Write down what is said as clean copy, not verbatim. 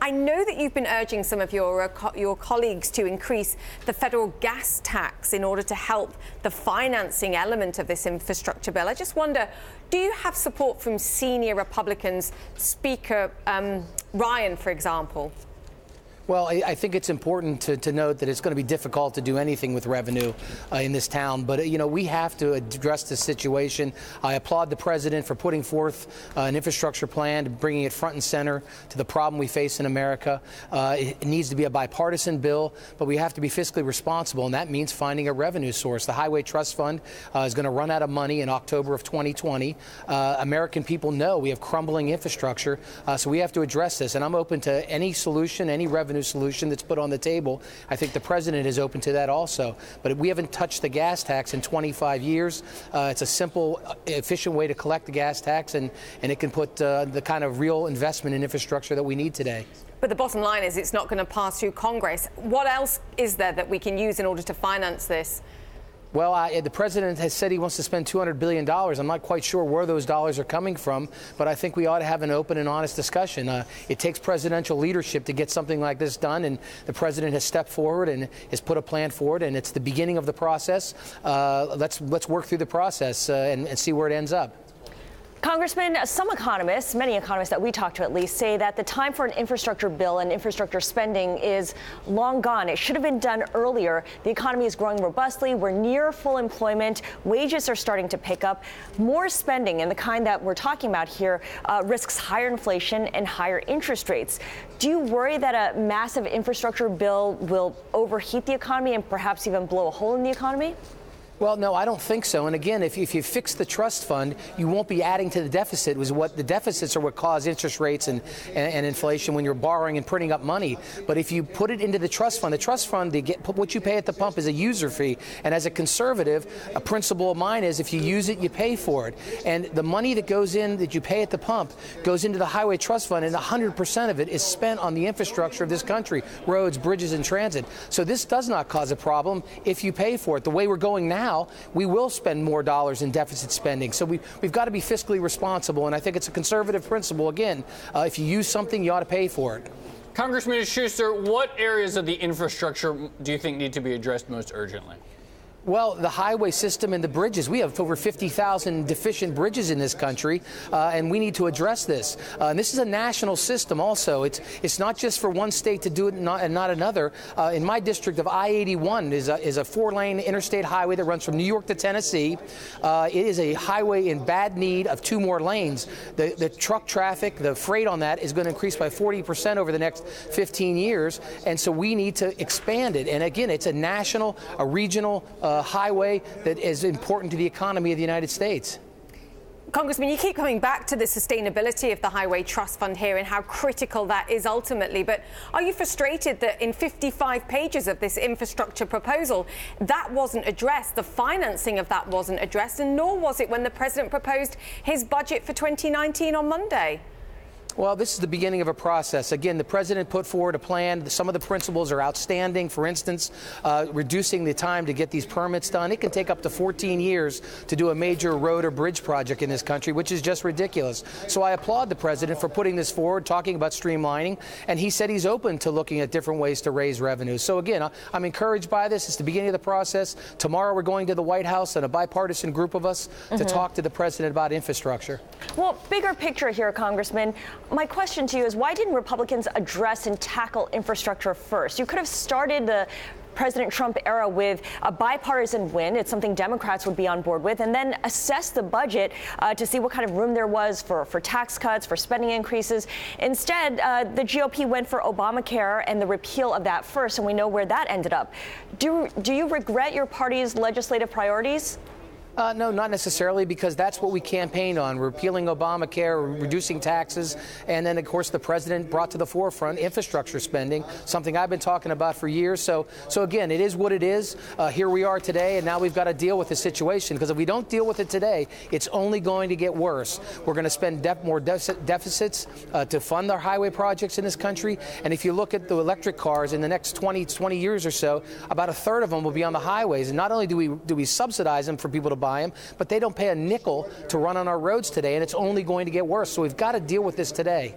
I know that you've been urging some of your colleagues to increase the federal gas tax in order to help the financing element of this infrastructure bill. I just wonder, do you have support from senior Republicans, Speaker Ryan, for example? Well, I think it's important to note that it's going to be difficult to do anything with revenue in this town. But, you know, we have to address this situation. I applaud the president for putting forth an infrastructure plan, bringing it front and center to the problem we face in America. It needs to be a bipartisan bill, but we have to be fiscally responsible, and that means finding a revenue source. The Highway Trust Fund is going to run out of money in October of 2020. American people know we have crumbling infrastructure, so we have to address this. And I'm open to any solution, any revenue solution that's put on the table. I think the president is open to that also. But we haven't touched the gas tax in 25 years. It's a simple, efficient way to collect the gas tax, and it can put the kind of real investment in infrastructure that we need today. But the bottom line is it's not going to pass through Congress. What else is there that we can use in order to finance this? Well, the president has said he wants to spend $200 billion. I'm not quite sure where those dollars are coming from, but I think we ought to have an open and honest discussion. It takes presidential leadership to get something like this done, and the president has stepped forward and has put a plan forward, and it's the beginning of the process. Let's work through the process and see where it ends up. Congressman, some economists, many economists that we talk to at least, say that the time for an infrastructure bill and infrastructure spending is long gone. It should have been done earlier. The economy is growing robustly. We're near full employment. Wages are starting to pick up. More spending, and the kind that we're talking about here, risks higher inflation and higher interest rates. Do you worry that a massive infrastructure bill will overheat the economy and perhaps even blow a hole in the economy? Well, no, I don't think so. And again, if you fix the trust fund, you won't be adding to the deficit. The deficits are what cause interest rates and inflation when you're borrowing and printing up money. But if you put it into the trust fund, what you pay at the pump is a user fee. And as a conservative, a principle of mine is if you use it, you pay for it. And the money that goes in that you pay at the pump goes into the highway trust fund, and 100% of it is spent on the infrastructure of this country, roads, bridges, and transit. So this does not cause a problem if you pay for it. The way we're going now, we will spend more dollars in deficit spending. So we've got to be fiscally responsible, and I think it's a conservative principle. Again, if you use something, you ought to pay for it. Congressman Shuster, what areas of the infrastructure do you think need to be addressed most urgently? Well, the highway system and the bridges. We have over 50,000 deficient bridges in this country, and we need to address this. And this is a national system also. It's not just for one state to do it and not another. In my district of I-81 is a 4-lane interstate highway that runs from New York to Tennessee. It is a highway in bad need of 2 more lanes. The truck traffic, the freight on that is going to increase by 40% over the next 15 years, and so we need to expand it. And again, it's a national, a regional highway that is important to the economy of the United States. Congressman, you keep coming back to the sustainability of the Highway Trust Fund here and how critical that is ultimately. But are you frustrated that in 55 pages of this infrastructure proposal, that wasn't addressed, the financing of that wasn't addressed, and nor was it when the president proposed his budget for 2019 on Monday? Well, this is the beginning of a process. Again, the president put forward a plan. Some of the principles are outstanding. For instance, reducing the time to get these permits done. It can take up to 14 years to do a major road or bridge project in this country, which is just ridiculous. So I applaud the president for putting this forward, talking about streamlining, and he said he's open to looking at different ways to raise revenue. So again, I'm encouraged by this. It's the beginning of the process. Tomorrow we're going to the White House and a bipartisan group of us to talk to the president about infrastructure. Well, bigger picture here, Congressman. My question to you is, why didn't Republicans address and tackle infrastructure first? You could have started the President Trump era with a bipartisan win. It's something Democrats would be on board with, and then assess the budget to see what kind of room there was for tax cuts, for spending increases. Instead, the GOP went for Obamacare and the repeal of that first, and we know where that ended up. Do you regret your party's legislative priorities? No, not necessarily, because that's what we campaigned on, repealing Obamacare, reducing taxes, and then, of course, the president brought to the forefront infrastructure spending, something I've been talking about for years. So again, it is what it is. Here we are today, and now we've got to deal with the situation, because if we don't deal with it today, it's only going to get worse. We're going to spend more deficits to fund our highway projects in this country, and if you look at the electric cars in the next 20 years or so, about a third of them will be on the highways, and not only do we subsidize them for people to buy them, but they don't pay a nickel to run on our roads today, and it's only going to get worse. So we've got to deal with this today.